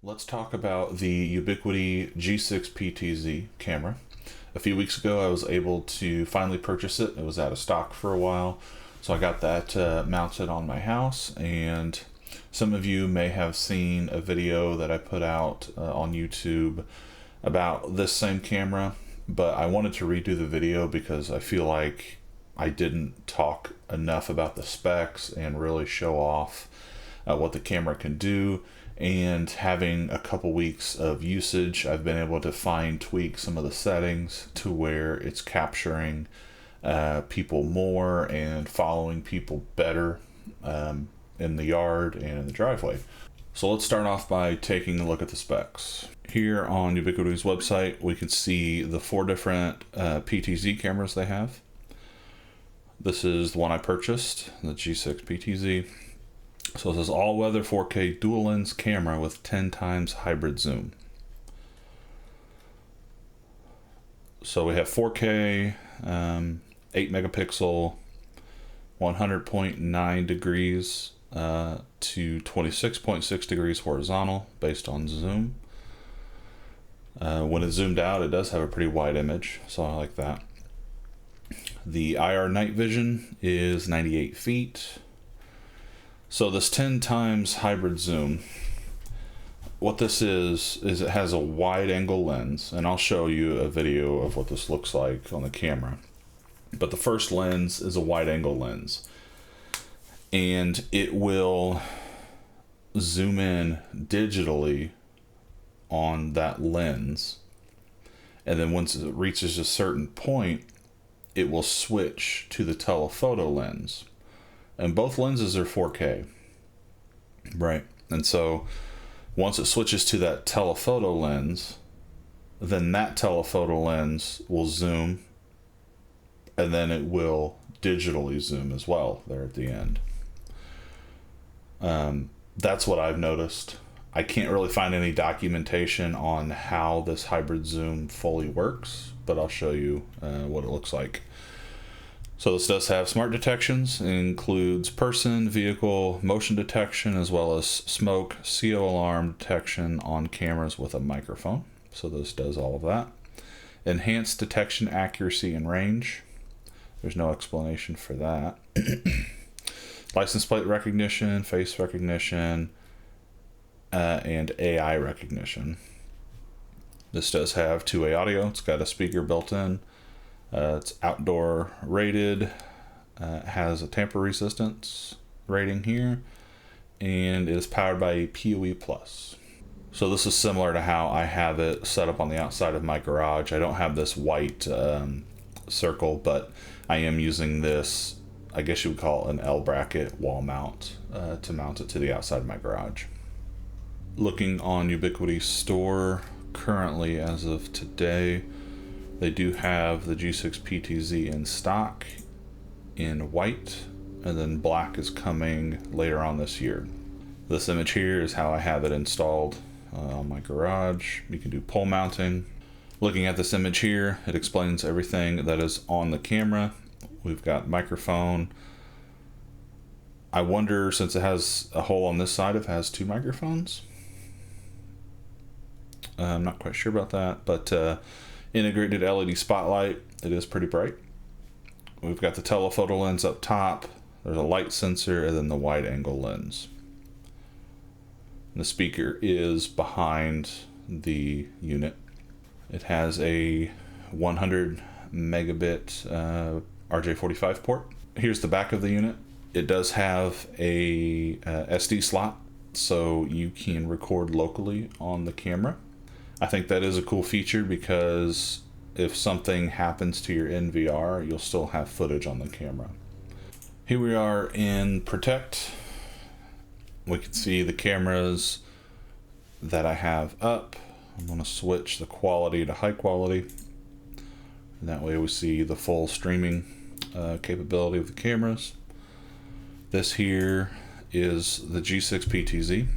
Let's talk about the Ubiquiti G6 PTZ camera. A few weeks ago I was able to finally purchase it. It was out of stock for a while, so I got that mounted on my house, and some of you may have seen a video that I put out on YouTube about this same camera, but I wanted to redo the video because I feel like I didn't talk enough about the specs and really show off what the camera can do. And having a couple weeks of usage, I've been able to fine tweak some of the settings to where it's capturing people more and following people better in the yard and in the driveway. So let's start off by taking a look at the specs. Here on Ubiquiti's website, we can see the 4 different PTZ cameras they have. This is the one I purchased, the G6 PTZ. So it says all-weather 4K dual lens camera with 10 times hybrid zoom. So we have 4K, 8 megapixel, 100.9 degrees to 26.6 degrees horizontal based on zoom. When it's zoomed out, it does have a pretty wide image, so I like that. The IR night vision is 98 feet. So this 10 times hybrid zoom, what this is it has a wide angle lens, and I'll show you a video of what this looks like on the camera. But the first lens is a wide angle lens, and it will zoom in digitally on that lens, and then once it reaches a certain point, it will switch to the telephoto lens. And both lenses are 4K, right? And so once it switches to that telephoto lens, then that telephoto lens will zoom, and then it will digitally zoom as well there at the end. That's what I've noticed. I can't really find any documentation on how this hybrid zoom fully works, but I'll show you what it looks like. So this does have smart detections. It includes person, vehicle, motion detection, as well as smoke, CO alarm detection on cameras with a microphone. So this does all of that. Enhanced detection accuracy and range. There's no explanation for that. License plate recognition, face recognition, and AI recognition. This does have two-way audio. It's got a speaker built in. It's outdoor rated, has a tamper resistance rating here, and is powered by a PoE+. So this is similar to how I have it set up on the outside of my garage. I don't have this white circle, but I am using this, I guess you would call it an L bracket wall mount to mount it to the outside of my garage. Looking on Ubiquiti's store currently as of today, they do have the G6 PTZ in stock in white, and then black is coming later on this year. This image here is how I have it installed on my garage. You can do pole mounting. Looking at this image here, it explains everything that is on the camera. We've got microphone. I wonder, since it has a hole on this side, if it has 2 microphones. I'm not quite sure about that, but integrated LED spotlight. It is pretty bright. We've got the telephoto lens up top. There's a light sensor, and then the wide angle lens. And the speaker is behind the unit. It has a 100 megabit RJ45 port. Here's the back of the unit. It does have a SD slot, so you can record locally on the camera. I think that is a cool feature because if something happens to your NVR, you'll still have footage on the camera. Here we are in Protect. We can see the cameras that I have up. I'm going to switch the quality to high quality. And that way we see the full streaming capability of the cameras. This here is the G6 PTZ.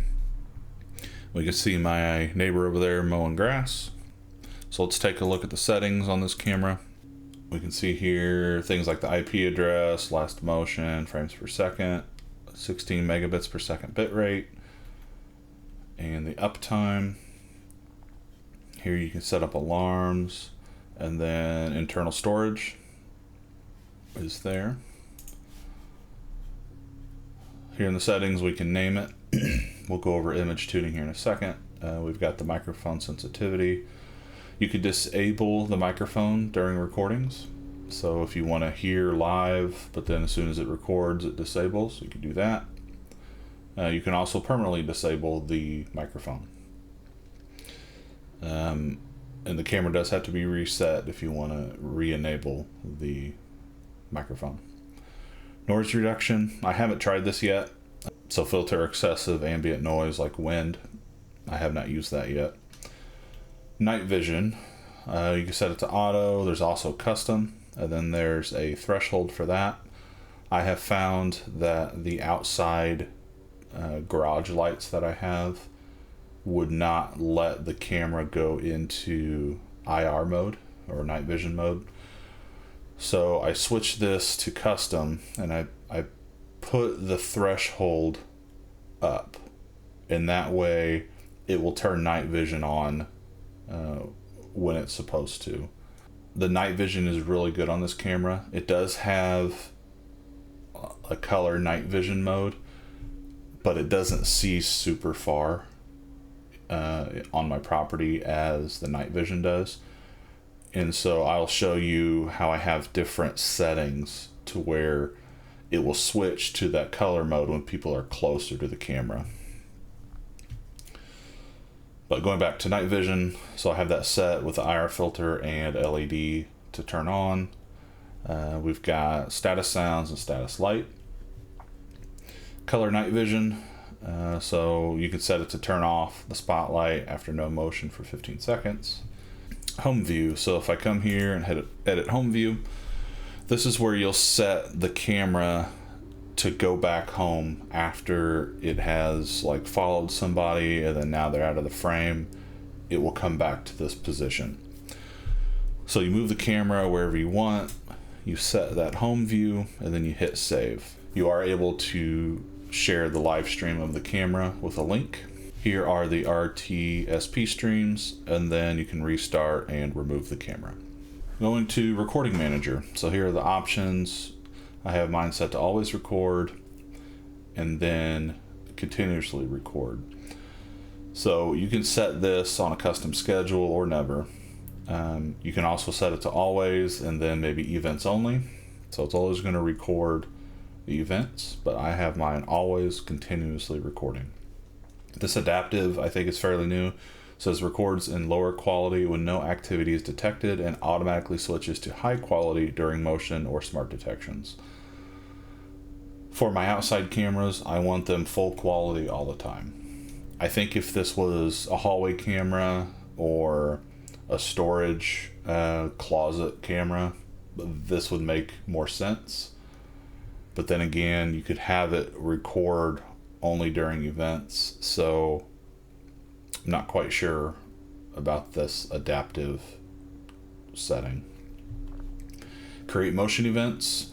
We can see my neighbor over there mowing grass. So let's take a look at the settings on this camera. We can see here things like the IP address, last motion, frames per second, 16 megabits per second bitrate, and the uptime. Here you can set up alarms, and then internal storage is there. Here in the settings we can name it. We'll go over image tuning here in a second. We've got the microphone sensitivity. You could disable the microphone during recordings. So if you want to hear live, but then as soon as it records, it disables, you can do that. You can also permanently disable the microphone. And the camera does have to be reset if you want to re-enable the microphone. Noise reduction, I haven't tried this yet. So filter excessive ambient noise like wind. I have not used that yet. Night vision, you can set it to auto. There's also custom, and then there's a threshold for that. I have found that the outside garage lights that I have would not let the camera go into IR mode or night vision mode. So I switched this to custom, and I put the threshold up, and that way it will turn night vision on when it's supposed to. The night vision is really good on this camera. It does have a color night vision mode, but it doesn't see super far on my property as the night vision does. And so I'll show you how I have different settings to where it will switch to that color mode when people are closer to the camera. But going back to night vision, so I have that set with the IR filter and LED to turn on. We've got status sounds and status light. Color night vision, so you can set it to turn off the spotlight after no motion for 15 seconds. Home view, so if I come here and hit edit home view, this is where you'll set the camera to go back home after it has like followed somebody and then now they're out of the frame. It will come back to this position. So you move the camera wherever you want, you set that home view, and then you hit save. You are able to share the live stream of the camera with a link. Here are the RTSP streams, and then you can restart and remove the camera. Going to recording manager. So here are the options. I have mine set to always record and then continuously record. So you can set this on a custom schedule or never. You can also set it to always and then maybe events only. So it's always going to record the events, but I have mine always continuously recording. This adaptive, I think, is fairly new. It says records in lower quality when no activity is detected and automatically switches to high quality during motion or smart detections. For my outside cameras, I want them full quality all the time. I think if this was a hallway camera or a storage closet camera, this would make more sense. But then again, you could have it record only during events, so I'm not quite sure about this adaptive setting. Create motion events.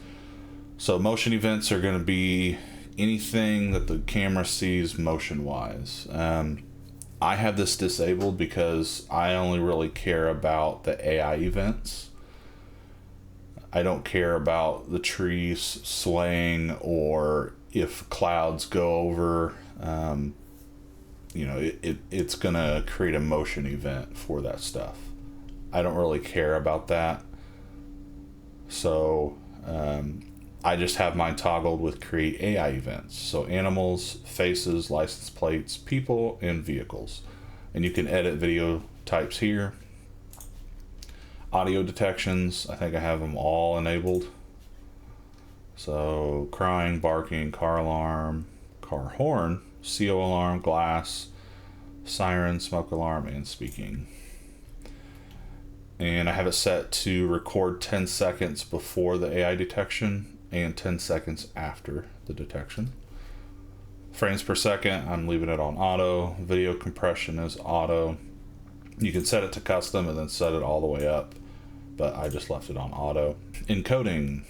So motion events are going to be anything that the camera sees motion wise. I have this disabled because I only really care about the AI events. I don't care about the trees swaying or if clouds go over. It's gonna create a motion event for that stuff. I don't really care about that. So I just have mine toggled with create AI events. So animals, faces, license plates, people, and vehicles. And you can edit video types here. Audio detections, I think I have them all enabled. So crying, barking, car alarm, car horn, CO alarm, glass, siren, smoke alarm, and speaking. And I have it set to record 10 seconds before the AI detection and 10 seconds after the detection. Frames per second, I'm leaving it on auto. Video compression is auto. You can set it to custom and then set it all the way up, but I just left it on auto. Encoding.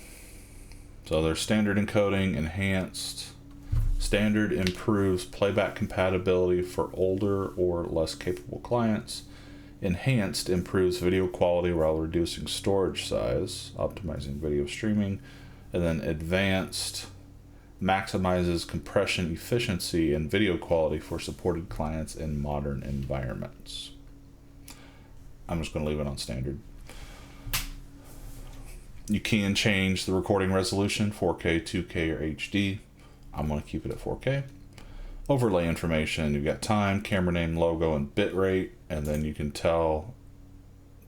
So there's standard encoding, enhanced, Standard improves playback compatibility for older or less capable clients. Enhanced improves video quality while reducing storage size, optimizing video streaming. And then advanced maximizes compression efficiency and video quality for supported clients in modern environments. I'm just going to leave it on standard. You can change the recording resolution, 4K, 2K, or HD. I'm going to keep it at 4K. Overlay information, you've got time, camera name, logo, and bitrate, and then you can tell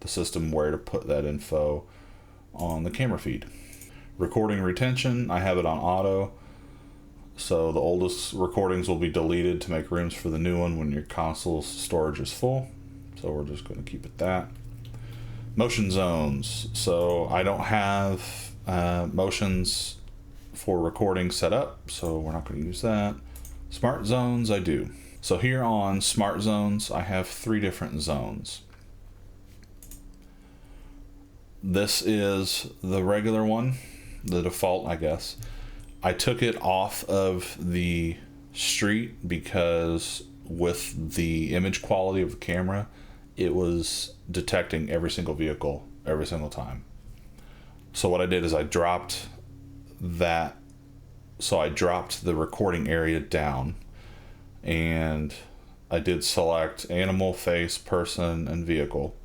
the system where to put that info on the camera feed. Recording retention, I have it on auto, so the oldest recordings will be deleted to make rooms for the new one when your console's storage is full, so we're just going to keep it that. Motion zones, so I don't have motions for recording set up, so we're not going to use that. Smart zones, I do. So here on smart zones, I have 3 different zones. This is the regular one, the default, I guess. I took it off of the street because with the image quality of the camera, it was detecting every single vehicle every single time. So what I did is I dropped that. So I dropped the recording area down, and I did select animal, face, person, and vehicle.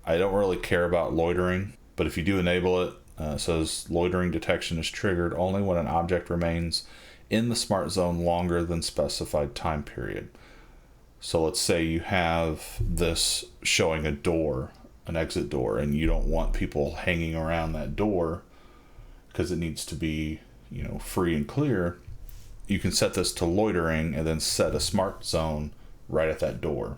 I don't really care about loitering, but if you do enable it, it says loitering detection is triggered only when an object remains in the smart zone longer than specified time period. So let's say you have this showing a door, an exit door, and you don't want people hanging around that door because it needs to be, you know, free and clear. You can set this to loitering and then set a smart zone right at that door.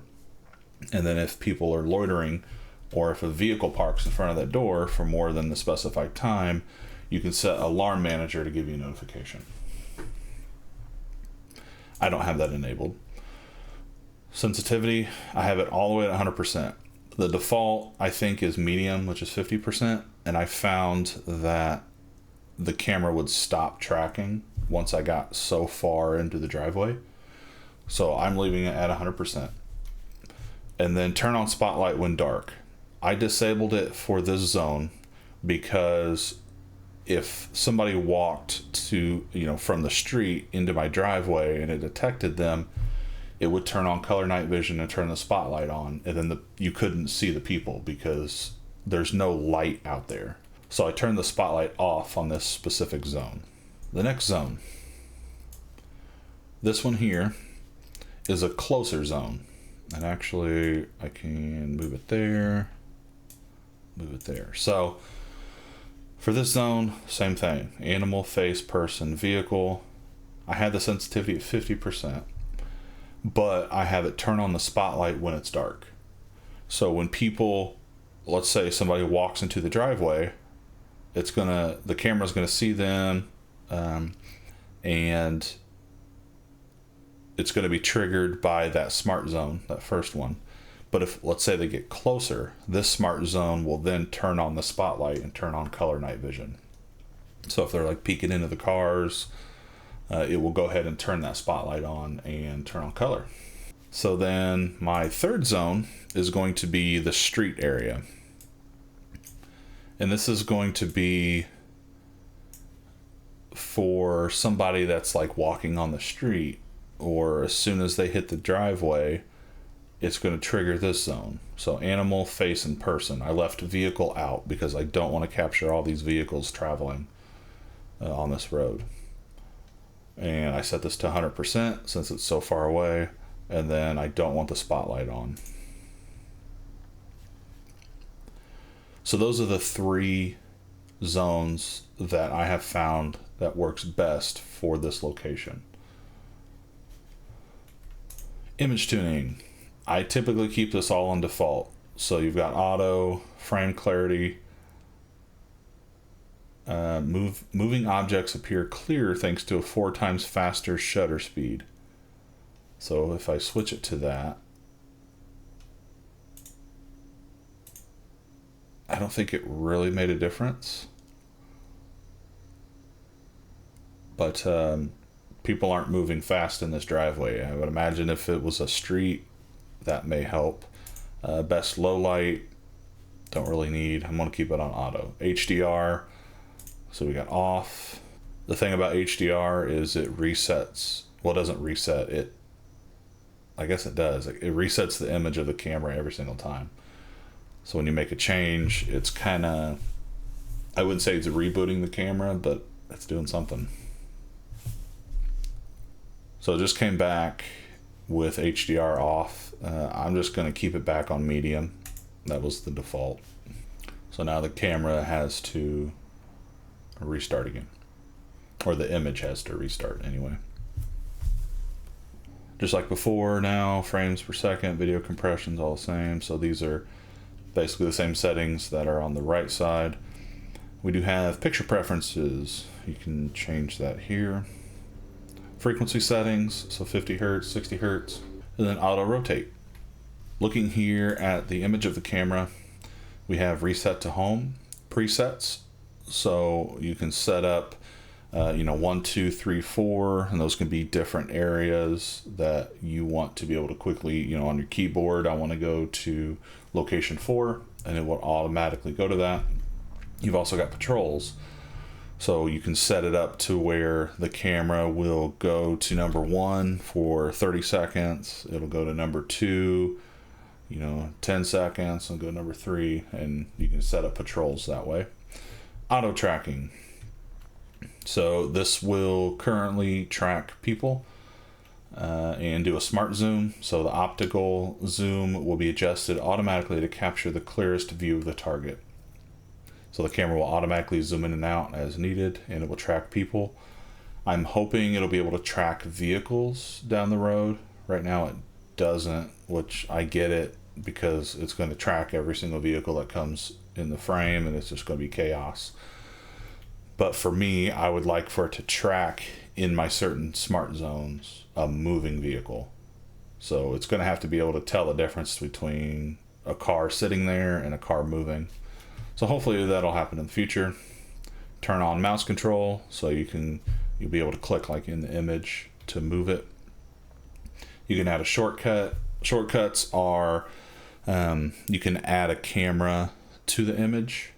And then if people are loitering, or if a vehicle parks in front of that door for more than the specified time, you can set Alarm Manager to give you a notification. I don't have that enabled. Sensitivity, I have it all the way at 100%. The default, I think, is medium, which is 50%, and I found that the camera would stop tracking once I got so far into the driveway. So I'm leaving it at 100%. And then turn on spotlight when dark. I disabled it for this zone because if somebody walked to, from the street into my driveway and it detected them, it would turn on color night vision and turn the spotlight on, and then you couldn't see the people because there's no light out there. So I turned the spotlight off on this specific zone. The next zone, this one here, is a closer zone. And actually, I can move it there, move it there. So for this zone, same thing. Animal, face, person, vehicle. I had the sensitivity at 50%, but I have it turn on the spotlight when it's dark. So when people, let's say somebody walks into the driveway, the camera's gonna see them, and it's going to be triggered by that smart zone, that first one. But if, let's say, they get closer, this smart zone will then turn on the spotlight and turn on color night vision. So if they're like peeking into the cars, it will go ahead and turn that spotlight on and turn on color. So then my third zone is going to be the street area. And this is going to be for somebody that's like walking on the street, or as soon as they hit the driveway, it's going to trigger this zone. So animal, face, and person. I left vehicle out because I don't want to capture all these vehicles traveling on this road. And I set this to 100% since it's so far away, and then I don't want the spotlight on. So those are the 3 zones that I have found that works best for this location. Image tuning. I typically keep this all on default. So you've got auto, frame clarity, moving objects appear clearer thanks to a 4 times faster shutter speed. So if I switch it to that, I don't think it really made a difference. But people aren't moving fast in this driveway. I would imagine if it was a street, that may help. Best low light, don't really need. I'm going to keep it on auto. HDR, so we got off. The thing about HDR is it resets. Well, it doesn't reset. I guess it does. It resets the image of the camera every single time. So when you make a change, it's kind of, I wouldn't say it's rebooting the camera, but it's doing something. So it just came back with HDR off. I'm just going to keep it back on medium. That was the default. So now the camera has to restart again. Or the image has to restart anyway. Just like before now, frames per second, video compression's all the same. So these are basically the same settings that are on the right side. We do have picture preferences. You can change that here. Frequency settings, so 50 hertz, 60 hertz, and then auto rotate. Looking here at the image of the camera, we have reset to home presets. So you can set up 1, 2, 3, 4, and those can be different areas that you want to be able to quickly, on your keyboard, I want to go to location 4, and it will automatically go to that. You've also got patrols. So you can set it up to where the camera will go to number 1 for 30 seconds. It'll go to number 2, 10 seconds, and go to number 3, and you can set up patrols that way. Auto tracking. So this will currently track people and do a smart zoom. So the optical zoom will be adjusted automatically to capture the clearest view of the target. So the camera will automatically zoom in and out as needed, and it will track people. I'm hoping it'll be able to track vehicles down the road. Right now it doesn't, which I get it, because it's going to track every single vehicle that comes in the frame, and it's just going to be chaos. But for me, I would like for it to track in my certain smart zones a moving vehicle. So it's going to have to be able to tell the difference between a car sitting there and a car moving. So hopefully that'll happen in the future. Turn on mouse control, so you'll be able to click like in the image to move it. You can add a shortcut. Shortcuts are you can add a camera to the image,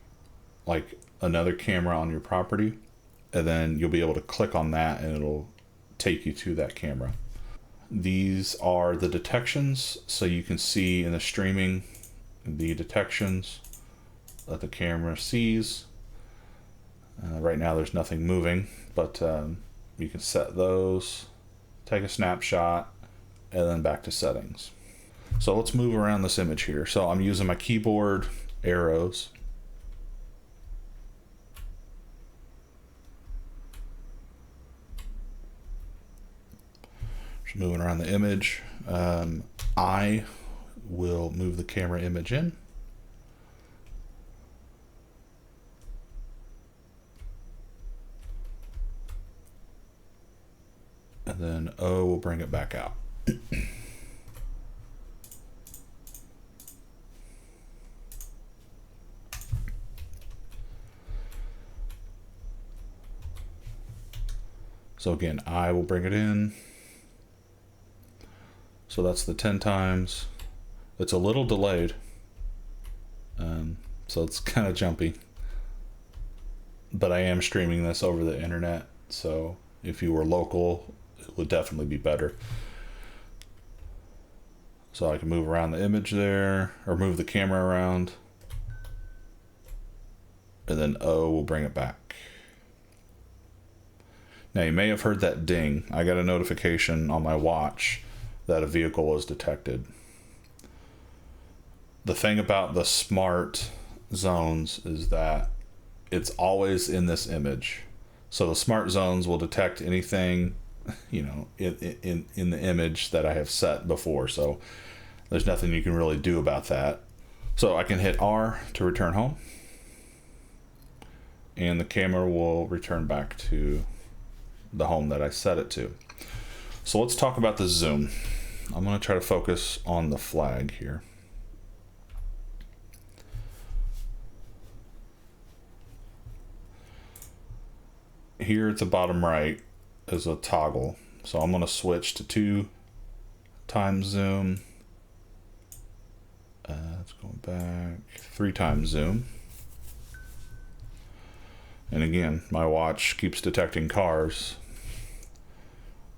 like another camera on your property, and then you'll be able to click on that and it'll take you to that camera. These are the detections, so you can see in the streaming the detections that the camera sees. Right now there's nothing moving, but you can set those, take a snapshot, and then back to settings. So let's move around this image here. So I'm using my keyboard arrows. Just moving around the image. I will move the camera image in. And then O will bring it back out. So again, I will bring it in. So that's the 10 times. It's a little delayed. So it's kind of jumpy. But I am streaming this over the internet. So if you were local, it would definitely be better. So I can move around the image there, or move the camera around. And then O will bring it back. Now you may have heard that ding. I got a notification on my watch that a vehicle was detected. The thing about the smart zones is that it's always in this image. So the smart zones will detect anything, in the image that I have set before. So there's nothing you can really do about that. So I can hit R to return home, and the camera will return back to the home that I set it to. So let's talk about the zoom. I'm going to try to focus on the flag here. Here at the bottom right is a toggle. So I'm going to switch to 2 times zoom. Let's go back 3 times zoom. And again, my watch keeps detecting cars.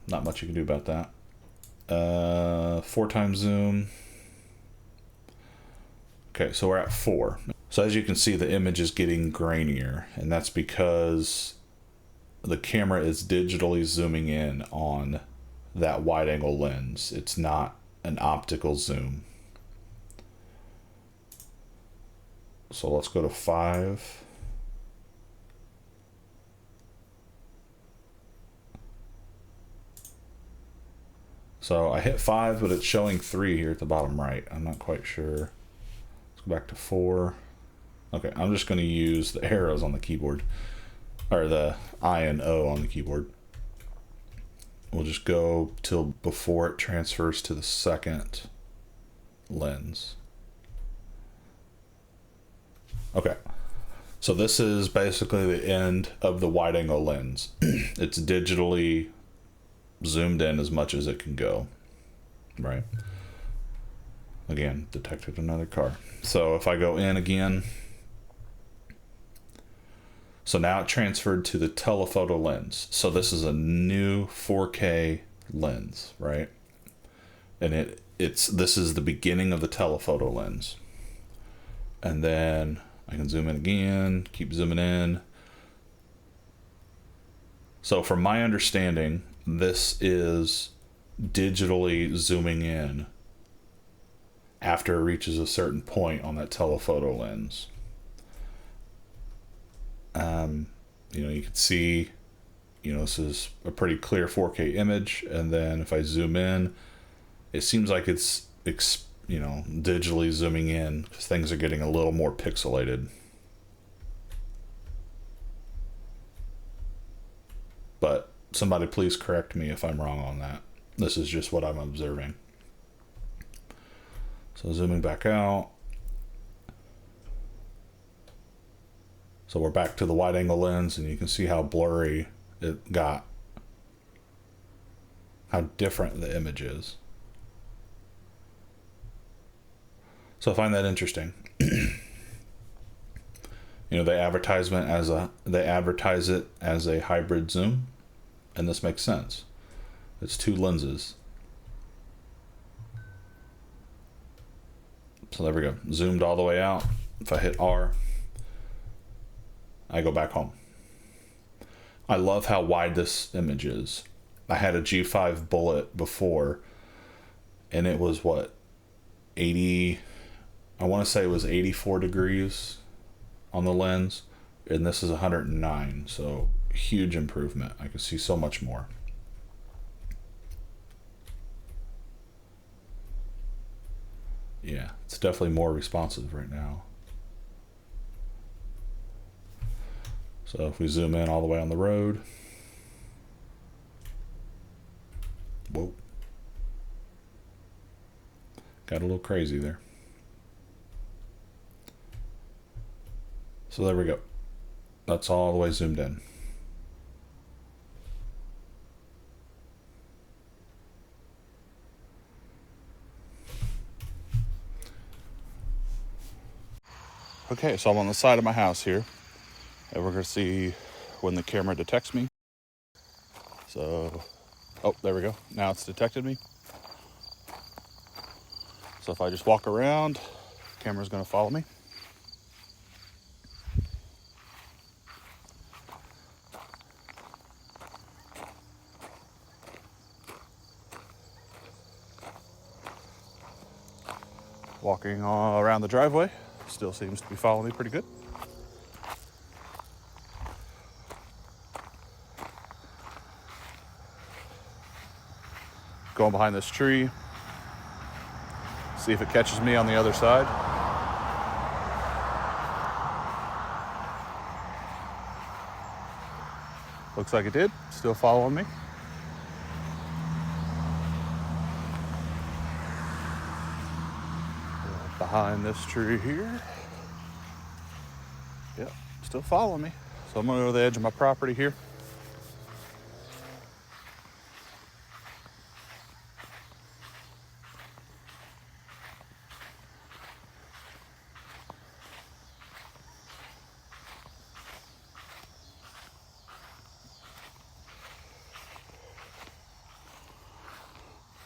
Not much you can do about that. 4 times zoom. Okay, so we're at 4. So as you can see, the image is getting grainier, and that's because the camera is digitally zooming in on that wide angle lens. It's not an optical zoom. So let's go to 5. So I hit 5, but it's showing 3 here at the bottom right. I'm not quite sure. Let's go back to 4. Okay, I'm just going to use the arrows on the keyboard, or the I and O on the keyboard. We'll just go till before it transfers to the second lens. Okay, so this is basically the end of the wide angle lens. It's digitally zoomed in as much as it can go, right? Again, detected another car. So if I go in again, so now it transferred to the telephoto lens. So this is a new 4K lens, right? And this is the beginning of the telephoto lens. And then I can zoom in again, keep zooming in. So from my understanding, this is digitally zooming in after it reaches a certain point on that telephoto lens. You can see, this is a pretty clear 4K image, and then if I zoom in, it seems like it's digitally zooming in because things are getting a little more pixelated. But somebody please correct me if I'm wrong on that. This is just what I'm observing. So zooming back out. So we're back to the wide angle lens, and you can see how blurry it got, how different the image is. So I find that interesting. They advertise it as a hybrid zoom, and this makes sense. It's 2 lenses. So there we go. Zoomed all the way out. If I hit R, I go back home. I love how wide this image is. I had a G5 Bullet before, and it was 80, I want to say it was 84 degrees on the lens, and this is 109, so huge improvement. I can see so much more. Yeah, it's definitely more responsive right now. So if we zoom in all the way on the road, whoa, got a little crazy there. So there we go. That's all the way zoomed in. Okay, so I'm on the side of my house here, and we're going to see when the camera detects me. So, there we go. Now it's detected me. So if I just walk around, the camera's going to follow me. Walking all around the driveway, still seems to be following me pretty good. Going behind this tree, see if it catches me on the other side. Looks like it did, still following me. Behind this tree here. Yep, still following me. So I'm gonna go to the edge of my property here.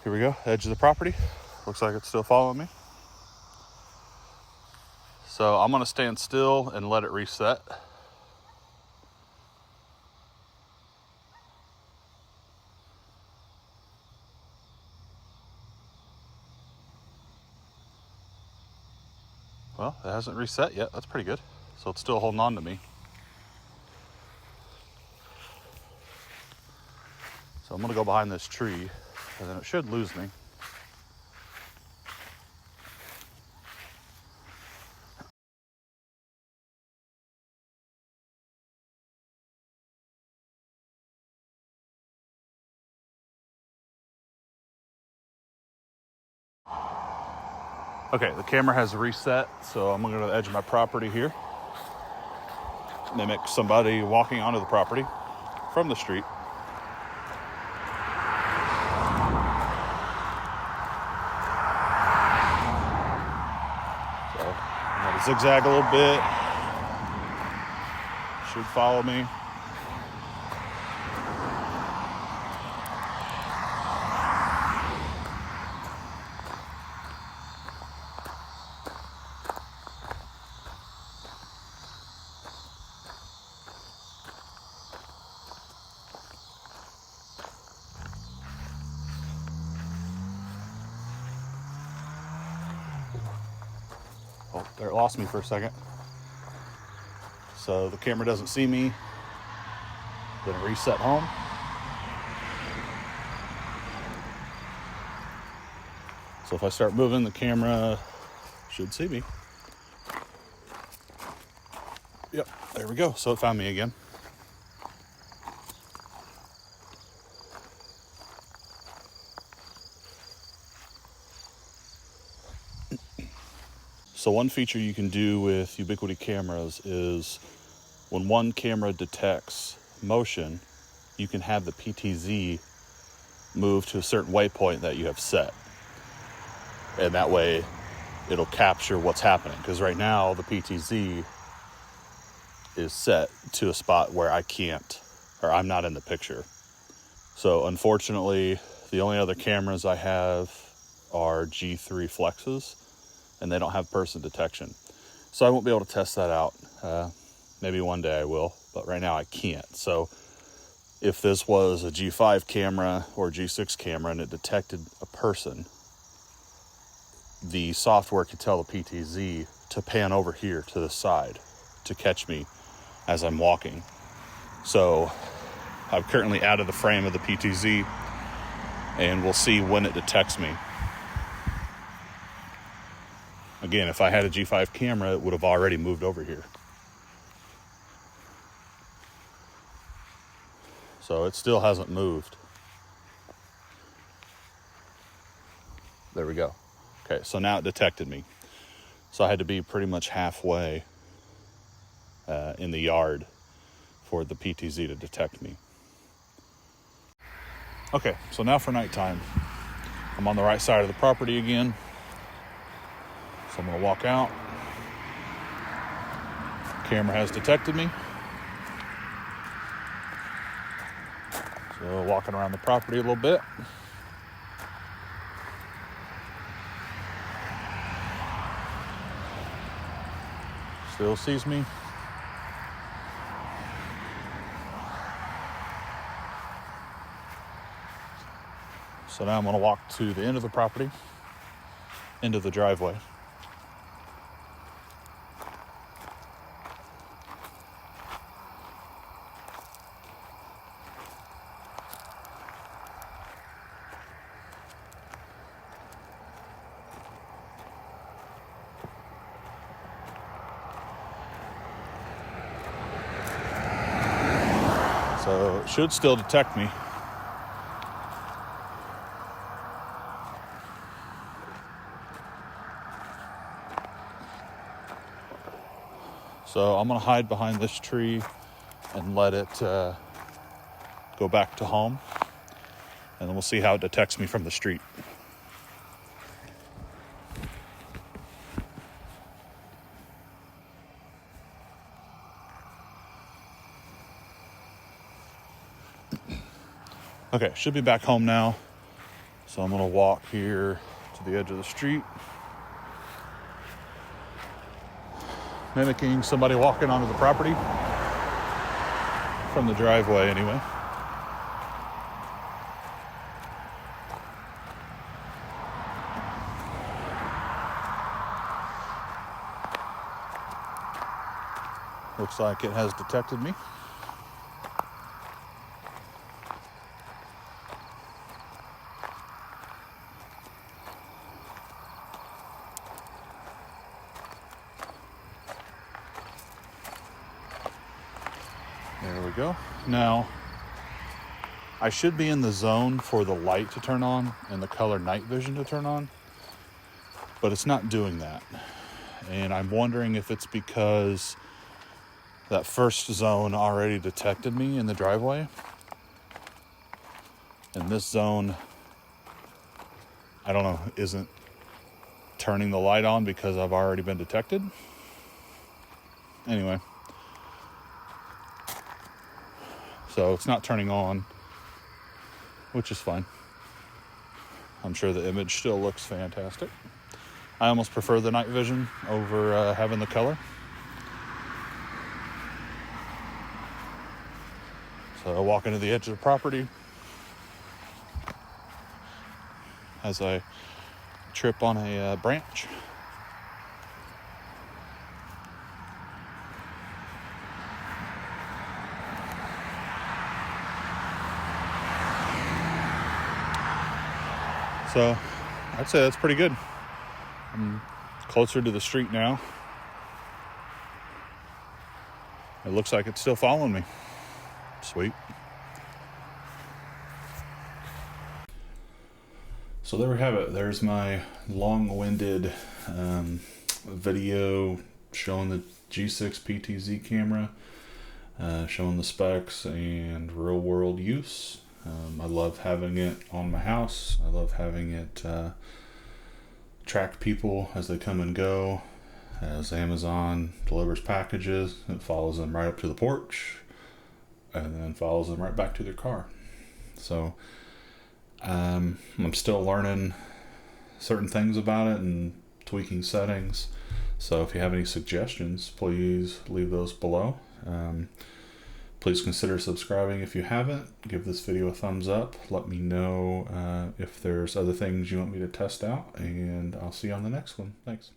Here we go, edge of the property. Looks like it's still following me. So I'm gonna stand still and let it reset. Well, it hasn't reset yet. That's pretty good. So it's still holding on to me. So I'm gonna go behind this tree and then it should lose me. Okay, the camera has reset, so I'm gonna go to the edge of my property here. Mimic somebody walking onto the property from the street. So I'm gonna zigzag a little bit. Should follow me. Oh, there it lost me for a second. So the camera doesn't see me. Then reset home. So if I start moving, the camera should see me. Yep, there we go. So it found me again. So one feature you can do with Ubiquiti cameras is when one camera detects motion, you can have the PTZ move to a certain waypoint that you have set. And that way it'll capture what's happening. Because right now the PTZ is set to a spot where I can't, or I'm not in the picture. So unfortunately, the only other cameras I have are G3 Flexes, and they don't have person detection. So I won't be able to test that out. Maybe one day I will, but right now I can't. So if this was a G5 camera or G6 camera and it detected a person, the software could tell the PTZ to pan over here to the side to catch me as I'm walking. So I'm currently out of the frame of the PTZ, and we'll see when it detects me. Again, if I had a G5 camera, it would have already moved over here. So it still hasn't moved. There we go. Okay, so now it detected me. So I had to be pretty much halfway in the yard for the PTZ to detect me. Okay, so now for nighttime. I'm on the right side of the property again. So I'm gonna walk out. Camera has detected me. So walking around the property a little bit. Still sees me. So now I'm gonna walk to the end of the property, into the driveway. So it should still detect me. So I'm gonna hide behind this tree and let it go back to home. And then we'll see how it detects me from the street. Okay, should be back home now. So I'm gonna walk here to the edge of the street, mimicking somebody walking onto the property from the driveway anyway. Looks like it has detected me. There we go. Now, I should be in the zone for the light to turn on and the color night vision to turn on, but it's not doing that. And I'm wondering if it's because that first zone already detected me in the driveway, and this zone, I don't know, isn't turning the light on because I've already been detected. Anyway, so it's not turning on, which is fine. I'm sure the image still looks fantastic. I almost prefer the night vision over having the color. So I walk into the edge of the property as I trip on a branch. So I'd say that's pretty good. I'm closer to the street now. It looks like it's still following me. Sweet. So there we have it. There's my long-winded video showing the G6 PTZ camera, showing the specs and real-world use. I love having it on my house. I love having it track people as they come and go. As Amazon delivers packages, it follows them right up to the porch and then follows them right back to their car. So I'm still learning certain things about it and tweaking settings. So if you have any suggestions, please leave those below. Please consider subscribing if you haven't. Give this video a thumbs up. Let me know if there's other things you want me to test out, and I'll see you on the next one. Thanks.